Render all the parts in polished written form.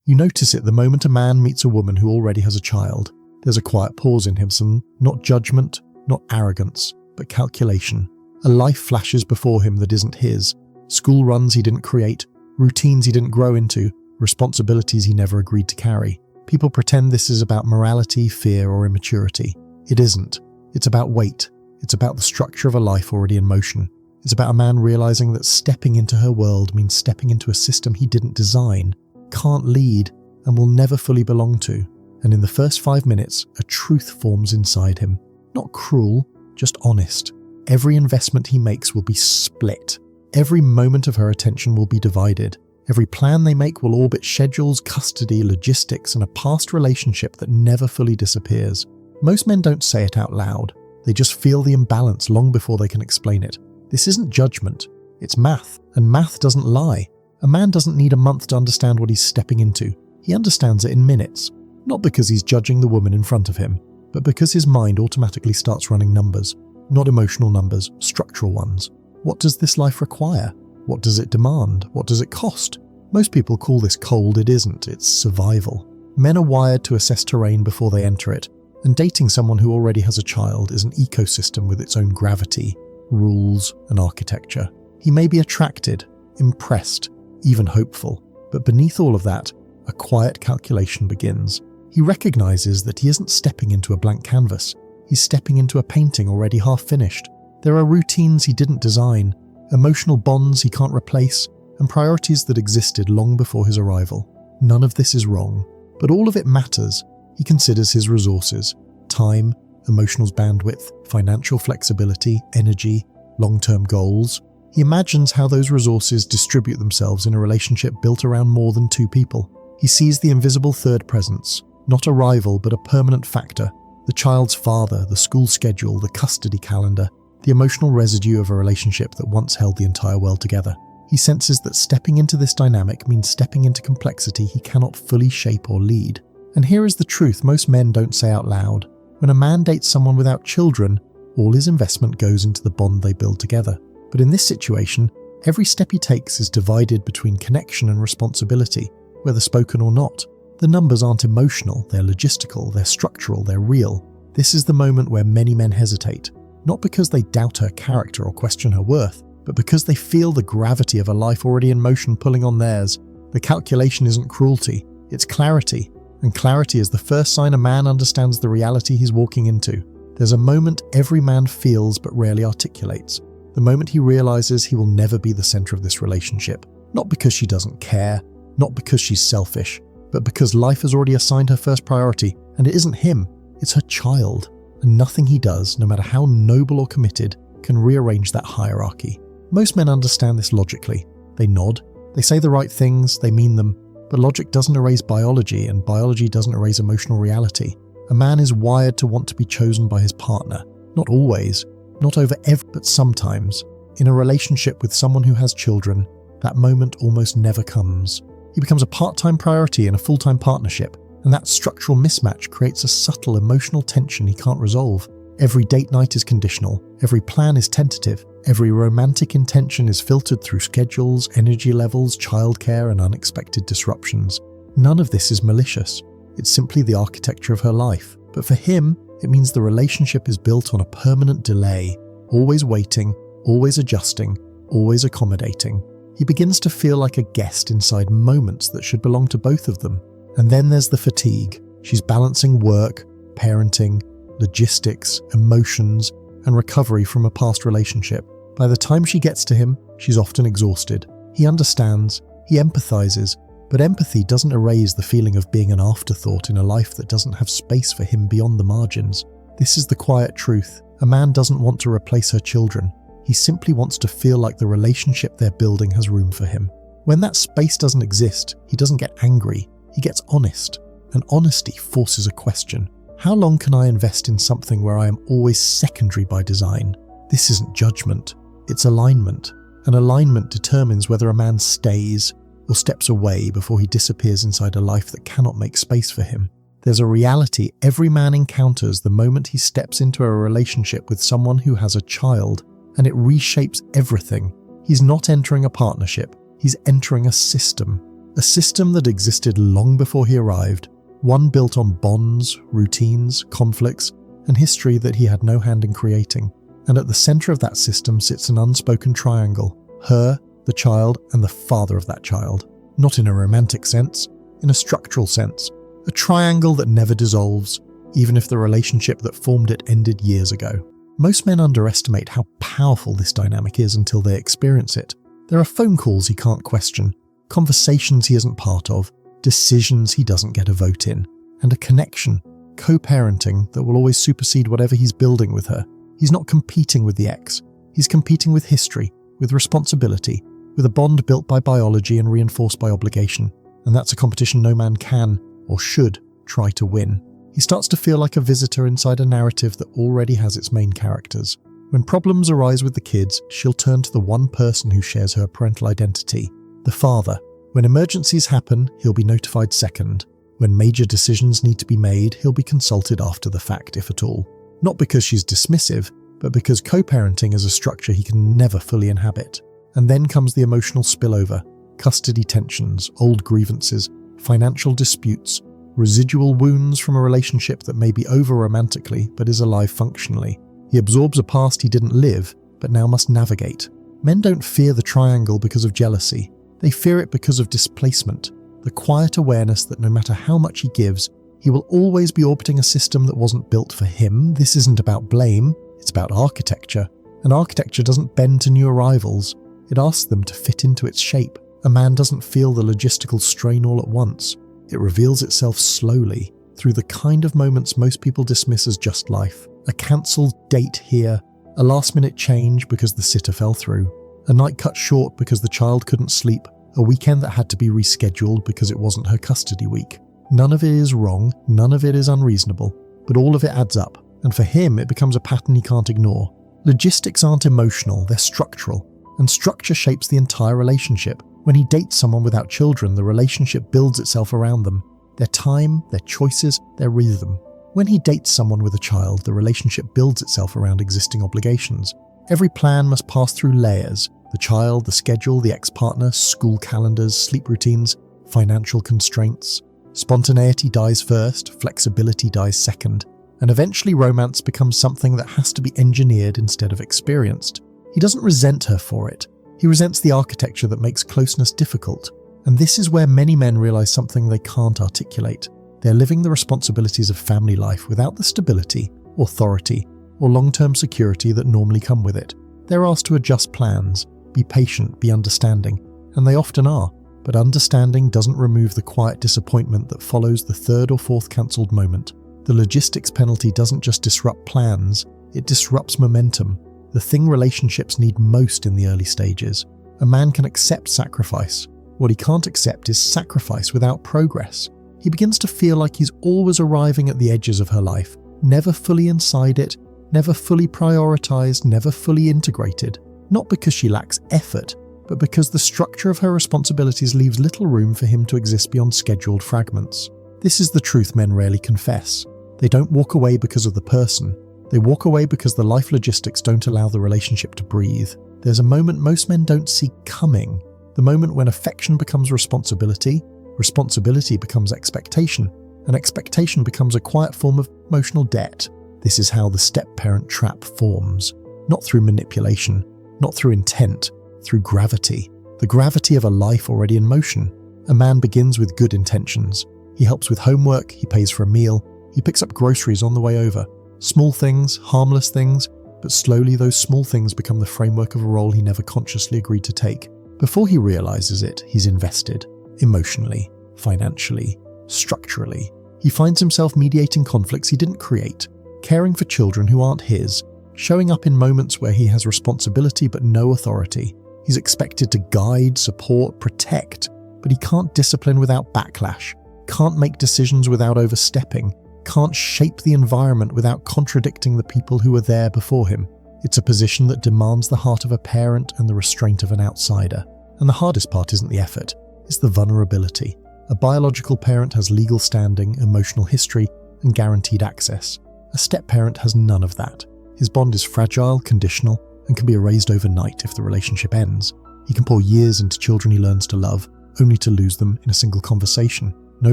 You notice it the moment a man meets a woman who already has a child. There's a quiet pause in him, some not judgment, not arrogance, but calculation. A life flashes before him that isn't his. School runs he didn't create, routines he didn't grow into, responsibilities he never agreed to carry. People pretend this is about morality, fear, or immaturity. It isn't. It's about weight. It's about the structure of a life already in motion. It's about a man realizing that stepping into her world means stepping into a system he didn't design, can't lead, and will never fully belong to. And in the first 5 minutes, a truth forms inside him. Not cruel, just honest. Every investment he makes will be split. Every moment of her attention will be divided. Every plan they make will orbit schedules, custody, logistics, and a past relationship that never fully disappears. Most men don't say it out loud. They just feel the imbalance long before they can explain it. This isn't judgment. It's math, and math doesn't lie. A man doesn't need a month to understand what he's stepping into. He understands it in minutes. Not because he's judging the woman in front of him, but because his mind automatically starts running numbers. Not emotional numbers, structural ones. What does this life require? What does it demand? What does it cost? Most people call this cold. It isn't. It's survival. Men are wired to assess terrain before they enter it, and dating someone who already has a child is an ecosystem with its own gravity, rules, and architecture. He may be attracted, impressed, even hopeful, but beneath all of that, a quiet calculation begins. He recognizes that he isn't stepping into a blank canvas. He's stepping into a painting already half finished. There are routines he didn't design, emotional bonds he can't replace, and priorities that existed long before his arrival. None of this is wrong, but all of it matters. He considers his resources: time, emotional bandwidth, financial flexibility, energy, long-term goals. He imagines how those resources distribute themselves in a relationship built around more than two people. He sees the invisible third presence, not a rival but a permanent factor: the child's father, the school schedule, the custody calendar, the emotional residue of a relationship that once held the entire world together. He senses that stepping into this dynamic means stepping into complexity he cannot fully shape or lead. And here is the truth most men don't say out loud. When a man dates someone without children, all his investment goes into the bond they build together. But in this situation, every step he takes is divided between connection and responsibility, whether spoken or not. The numbers aren't emotional, they're logistical, they're structural, they're real. This is the moment where many men hesitate, not because they doubt her character or question her worth, but because they feel the gravity of a life already in motion pulling on theirs. The calculation isn't cruelty, it's clarity. And clarity is the first sign a man understands the reality he's walking into. There's a moment every man feels but rarely articulates. The moment he realizes he will never be the center of this relationship. Not because she doesn't care, not because she's selfish, but because life has already assigned her first priority, and it isn't him, it's her child. And nothing he does, no matter how noble or committed, can rearrange that hierarchy. Most men understand this logically. They nod, they say the right things, they mean them, but logic doesn't erase biology, and biology doesn't erase emotional reality. A man is wired to want to be chosen by his partner. Not always, not over every, but sometimes. In a relationship with someone who has children, that moment almost never comes. He becomes a part-time priority in a full-time partnership, and that structural mismatch creates a subtle emotional tension he can't resolve. Every date night is conditional, every plan is tentative, every romantic intention is filtered through schedules, energy levels, childcare, and unexpected disruptions. None of this is malicious. It's simply the architecture of her life. But for him, it means the relationship is built on a permanent delay, always waiting, always adjusting, always accommodating. He begins to feel like a guest inside moments that should belong to both of them. And then there's the fatigue. She's balancing work, parenting, logistics, emotions, and recovery from a past relationship. By the time she gets to him, she's often exhausted. He understands, he empathizes, but empathy doesn't erase the feeling of being an afterthought in a life that doesn't have space for him beyond the margins. This is the quiet truth. A man doesn't want to replace her children. He simply wants to feel like the relationship they're building has room for him. When that space doesn't exist, he doesn't get angry, he gets honest. And honesty forces a question. How long can I invest in something where I am always secondary by design? This isn't judgment, it's alignment. And alignment determines whether a man stays or steps away before he disappears inside a life that cannot make space for him. There's a reality every man encounters the moment he steps into a relationship with someone who has a child, and it reshapes everything. He's not entering a partnership, he's entering a system. A system that existed long before he arrived, one built on bonds, routines, conflicts, and history that he had no hand in creating. And at the centre of that system sits an unspoken triangle: her, the child, and the father of that child. Not in a romantic sense, in a structural sense. A triangle that never dissolves, even if the relationship that formed it ended years ago. Most men underestimate how powerful this dynamic is until they experience it. There are phone calls he can't question, conversations he isn't part of, decisions he doesn't get a vote in, and a connection, co-parenting, that will always supersede whatever he's building with her. He's not competing with the ex. He's competing with history, with responsibility, with a bond built by biology and reinforced by obligation. And that's a competition no man can, or should, try to win. He starts to feel like a visitor inside a narrative that already has its main characters. When problems arise with the kids, she'll turn to the one person who shares her parental identity, the father. When emergencies happen, he'll be notified second. When major decisions need to be made, he'll be consulted after the fact, if at all. Not because she's dismissive, but because co-parenting is a structure he can never fully inhabit. And then comes the emotional spillover, custody tensions, old grievances, financial disputes, residual wounds from a relationship that may be over romantically but is alive functionally. He absorbs a past he didn't live, but now must navigate. Men don't fear the triangle because of jealousy. They fear it because of displacement, the quiet awareness that no matter how much he gives, he will always be orbiting a system that wasn't built for him. This isn't about blame, it's about architecture. And architecture doesn't bend to new arrivals. It asks them to fit into its shape. A man doesn't feel the logistical strain all at once. It reveals itself slowly, through the kind of moments most people dismiss as just life. A cancelled date here, a last-minute change because the sitter fell through, a night cut short because the child couldn't sleep, a weekend that had to be rescheduled because it wasn't her custody week. None of it is wrong, none of it is unreasonable, but all of it adds up, and for him it becomes a pattern he can't ignore. Logistics aren't emotional, they're structural, and structure shapes the entire relationship. When he dates someone without children, the relationship builds itself around them. Their time, their choices, their rhythm. When he dates someone with a child, the relationship builds itself around existing obligations. Every plan must pass through layers: the child, the schedule, the ex-partner, school calendars, sleep routines, financial constraints. Spontaneity dies first, flexibility dies second, and eventually romance becomes something that has to be engineered instead of experienced. He doesn't resent her for it. He resents the architecture that makes closeness difficult. And this is where many men realize something they can't articulate. They're living the responsibilities of family life without the stability, authority, or long-term security that normally come with it. They're asked to adjust plans, be patient, be understanding, and they often are. But understanding doesn't remove the quiet disappointment that follows the third or fourth cancelled moment. The logistics penalty doesn't just disrupt plans, it disrupts momentum. The thing relationships need most in the early stages. A man can accept sacrifice. What he can't accept is sacrifice without progress. He begins to feel like he's always arriving at the edges of her life, never fully inside it, never fully prioritized, never fully integrated. Not because she lacks effort, but because the structure of her responsibilities leaves little room for him to exist beyond scheduled fragments. This is the truth men rarely confess. They don't walk away because of the person. They walk away because the life logistics don't allow the relationship to breathe. There's a moment most men don't see coming. The moment when affection becomes responsibility, responsibility becomes expectation, and expectation becomes a quiet form of emotional debt. This is how the step-parent trap forms. Not through manipulation, not through intent, through gravity. The gravity of a life already in motion. A man begins with good intentions. He helps with homework, he pays for a meal, he picks up groceries on the way over. Small things, harmless things, but slowly those small things become the framework of a role he never consciously agreed to take. Before he realizes it, he's invested. Emotionally, financially, structurally. He finds himself mediating conflicts he didn't create, caring for children who aren't his, showing up in moments where he has responsibility but no authority. He's expected to guide, support, protect, but he can't discipline without backlash, can't make decisions without overstepping, can't shape the environment without contradicting the people who were there before him. It's a position that demands the heart of a parent and the restraint of an outsider. And the hardest part isn't the effort, it's the vulnerability. A biological parent has legal standing, emotional history, and guaranteed access. A step-parent has none of that. His bond is fragile, conditional, and can be erased overnight if the relationship ends. He can pour years into children he learns to love, only to lose them in a single conversation. No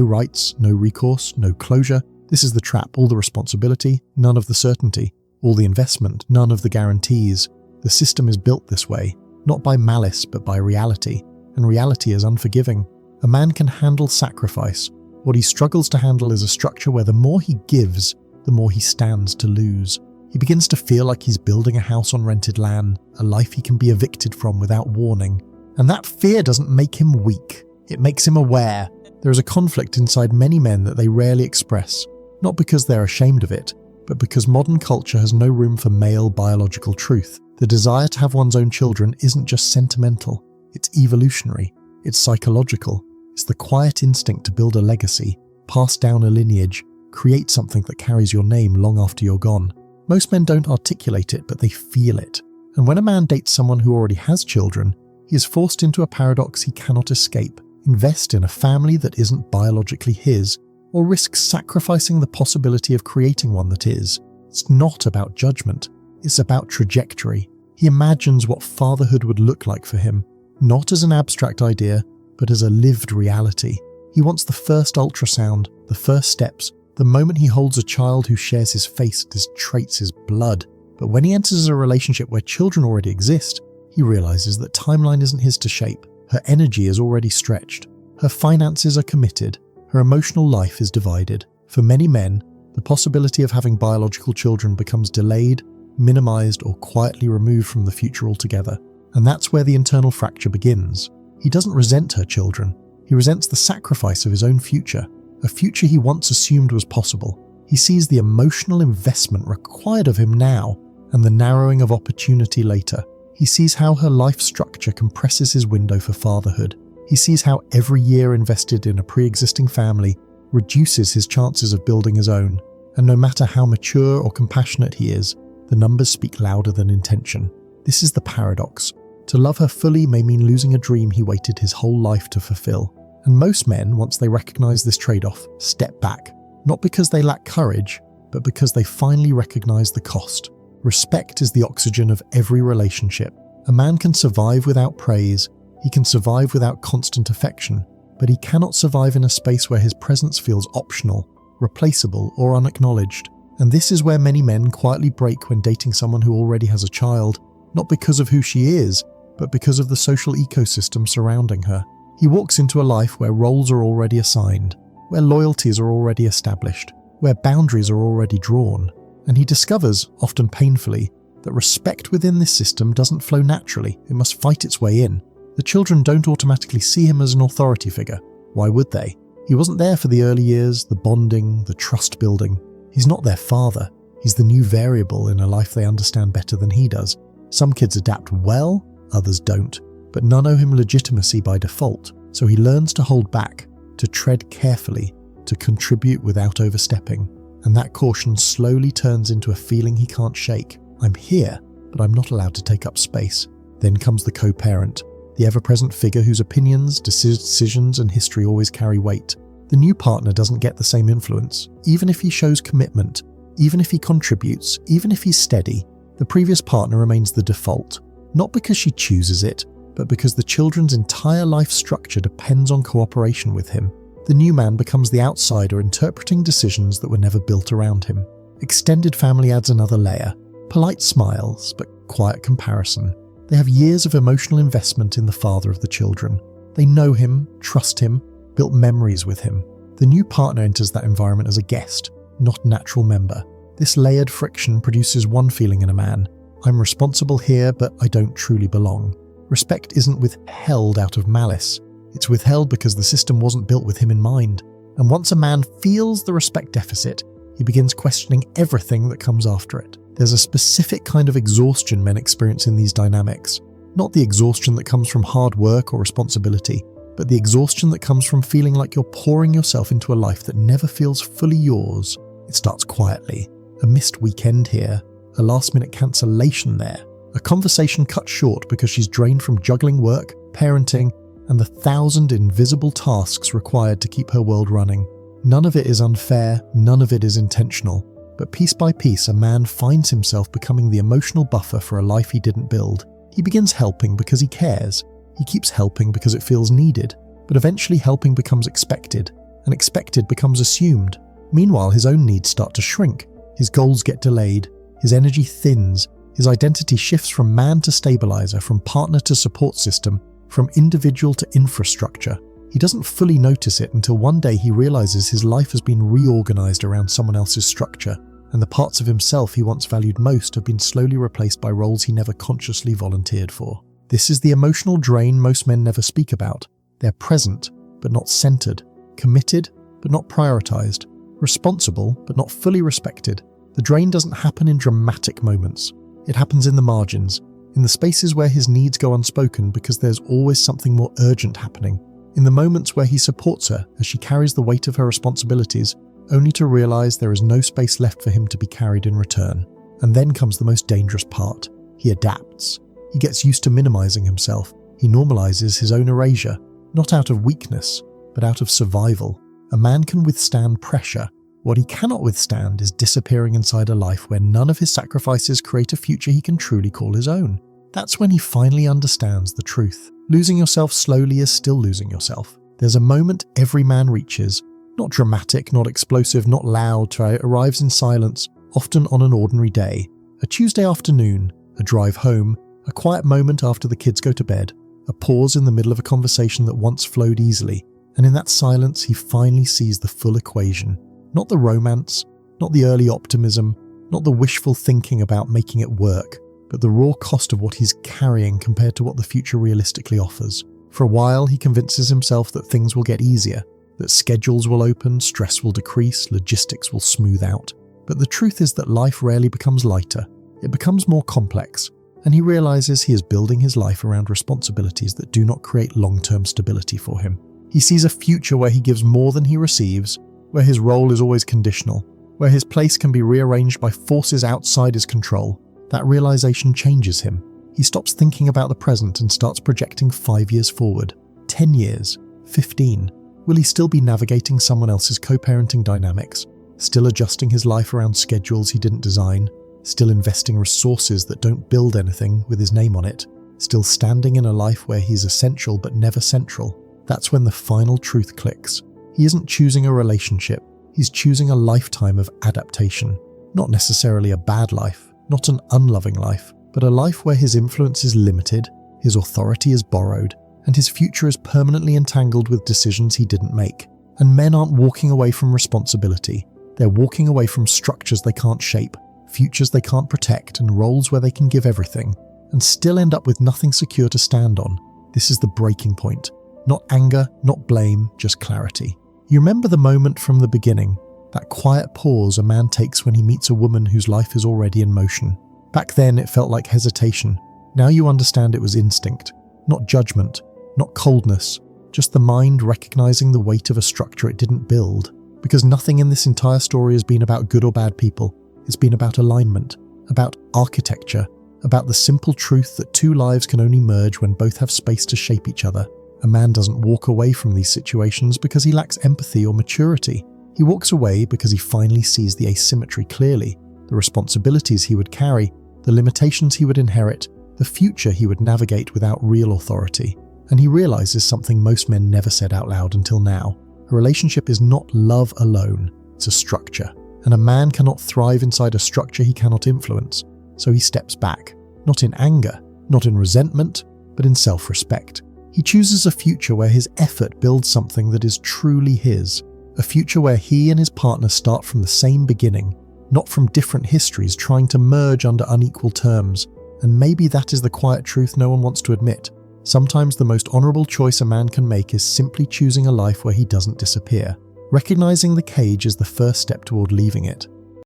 rights, no recourse, no closure. This is the trap. All the responsibility, none of the certainty. All the investment, none of the guarantees. The system is built this way, not by malice but by reality, and reality is unforgiving. A man can handle sacrifice. What he struggles to handle is a structure where the more he gives, the more he stands to lose. He begins to feel like he's building a house on rented land, a life he can be evicted from without warning. And that fear doesn't make him weak. It makes him aware. There is a conflict inside many men that they rarely express, not because they're ashamed of it, but because modern culture has no room for male biological truth. The desire to have one's own children isn't just sentimental, it's evolutionary, it's psychological, it's the quiet instinct to build a legacy, pass down a lineage, create something that carries your name long after you're gone. Most men don't articulate it, but they feel it. And when a man dates someone who already has children, he is forced into a paradox he cannot escape: invest in a family that isn't biologically his, or risk sacrificing the possibility of creating one that is. It's not about judgment, it's about trajectory. He imagines what fatherhood would look like for him, not as an abstract idea, but as a lived reality. He wants the first ultrasound, the first steps, the moment he holds a child who shares his face, his traits, his blood. But when he enters a relationship where children already exist, he realizes that timeline isn't his to shape. Her energy is already stretched. Her finances are committed. Her emotional life is divided. For many men, the possibility of having biological children becomes delayed, minimized, or quietly removed from the future altogether. And that's where the internal fracture begins. He doesn't resent her children. He resents the sacrifice of his own future, a future he once assumed was possible. He sees the emotional investment required of him now and the narrowing of opportunity later. He sees how her life structure compresses his window for fatherhood. He sees how every year invested in a pre-existing family reduces his chances of building his own. And no matter how mature or compassionate he is, the numbers speak louder than intention. This is the paradox. To love her fully may mean losing a dream he waited his whole life to fulfill. And most men, once they recognize this trade-off, step back. Not because they lack courage, but because they finally recognize the cost. Respect is the oxygen of every relationship. A man can survive without praise, he can survive without constant affection, but he cannot survive in a space where his presence feels optional, replaceable, or unacknowledged. And this is where many men quietly break when dating someone who already has a child, not because of who she is, but because of the social ecosystem surrounding her. He walks into a life where roles are already assigned, where loyalties are already established, where boundaries are already drawn, and he discovers, often painfully, that respect within this system doesn't flow naturally, it must fight its way in. The children don't automatically see him as an authority figure. Why would they? He wasn't there for the early years, the bonding, the trust building. He's not their father. He's the new variable in a life they understand better than he does. Some kids adapt well, others don't, but none owe him legitimacy by default, so he learns to hold back, to tread carefully, to contribute without overstepping. And that caution slowly turns into a feeling he can't shake. I'm here, but I'm not allowed to take up space. Then comes the co-parent, the ever-present figure whose opinions, decisions, and history always carry weight. The new partner doesn't get the same influence. Even if he shows commitment, even if he contributes, even if he's steady, the previous partner remains the default. Not because she chooses it, but because the children's entire life structure depends on cooperation with him. The new man becomes the outsider interpreting decisions that were never built around him. Extended family adds another layer. Polite smiles, but quiet comparison. They have years of emotional investment in the father of the children. They know him, trust him, built memories with him. The new partner enters that environment as a guest, not a natural member. This layered friction produces one feeling in a man: I'm responsible here, but I don't truly belong. Respect isn't withheld out of malice. It's withheld because the system wasn't built with him in mind. And once a man feels the respect deficit, he begins questioning everything that comes after it. There's a specific kind of exhaustion men experience in these dynamics. Not the exhaustion that comes from hard work or responsibility, but the exhaustion that comes from feeling like you're pouring yourself into a life that never feels fully yours. It starts quietly. A missed weekend here, a last-minute cancellation there, a conversation cut short because she's drained from juggling work, parenting, and the 1,000 invisible tasks required to keep her world running. None of it is unfair, none of it is intentional, but piece by piece a man finds himself becoming the emotional buffer for a life he didn't build. He begins helping because he cares. He keeps helping because it feels needed. but eventually helping becomes expected, and expected becomes assumed. Meanwhile, his own needs start to shrink, his goals get delayed, his energy thins, his identity shifts from man to stabilizer, from partner to support system, from individual to infrastructure. He doesn't fully notice it until one day he realizes his life has been reorganized around someone else's structure, and the parts of himself he once valued most have been slowly replaced by roles he never consciously volunteered for. This is the emotional drain most men never speak about. They're present, but not centered, committed, but not prioritized, responsible, but not fully respected. The drain doesn't happen in dramatic moments. It happens in the margins, in the spaces where his needs go unspoken because there's always something more urgent happening, in the moments where he supports her as she carries the weight of her responsibilities, only to realize there is no space left for him to be carried in return. And then comes the most dangerous part. He adapts. He gets used to minimizing himself. He normalizes his own erasure, not out of weakness, but out of survival. A man can withstand pressure. What he cannot withstand is disappearing inside a life where none of his sacrifices create a future he can truly call his own. That's when he finally understands the truth. Losing yourself slowly is still losing yourself. There's a moment every man reaches, not dramatic, not explosive, not loud, arrives in silence, often on an ordinary day. A Tuesday afternoon, a drive home, a quiet moment after the kids go to bed, a pause in the middle of a conversation that once flowed easily, and in that silence he finally sees the full equation. Not the romance, not the early optimism, not the wishful thinking about making it work, but the raw cost of what he's carrying compared to what the future realistically offers. For a while, he convinces himself that things will get easier, that schedules will open, stress will decrease, logistics will smooth out. But the truth is that life rarely becomes lighter. It becomes more complex, and he realizes he is building his life around responsibilities that do not create long-term stability for him. He sees a future where he gives more than he receives, where his role is always conditional, where his place can be rearranged by forces outside his control. That realization changes him. He stops thinking about the present and starts projecting 5 years forward, 10 years, 15. Will he still be navigating someone else's co-parenting dynamics, still adjusting his life around schedules he didn't design, still investing resources that don't build anything with his name on it, still standing in a life where he's essential but never central? That's when the final truth clicks. He isn't choosing a relationship, he's choosing a lifetime of adaptation. Not necessarily a bad life, not an unloving life, but a life where his influence is limited, his authority is borrowed, and his future is permanently entangled with decisions he didn't make. And men aren't walking away from responsibility. They're walking away from structures they can't shape, futures they can't protect, and roles where they can give everything, and still end up with nothing secure to stand on. This is the breaking point. Not anger, not blame, just clarity. You remember the moment from the beginning, that quiet pause a man takes when he meets a woman whose life is already in motion. Back then it felt like hesitation. Now you understand it was instinct, not judgment, not coldness, just the mind recognizing the weight of a structure it didn't build. Because nothing in this entire story has been about good or bad people. It's been about alignment, about architecture, about the simple truth that two lives can only merge when both have space to shape each other. A man doesn't walk away from these situations because he lacks empathy or maturity. He walks away because he finally sees the asymmetry clearly, the responsibilities he would carry, the limitations he would inherit, the future he would navigate without real authority. And he realizes something most men never said out loud until now. A relationship is not love alone, it's a structure. And a man cannot thrive inside a structure he cannot influence. So he steps back, not in anger, not in resentment, but in self-respect. He chooses a future where his effort builds something that is truly his. A future where he and his partner start from the same beginning, not from different histories trying to merge under unequal terms. And maybe that is the quiet truth no one wants to admit. Sometimes the most honorable choice a man can make is simply choosing a life where he doesn't disappear. Recognizing the cage is the first step toward leaving it.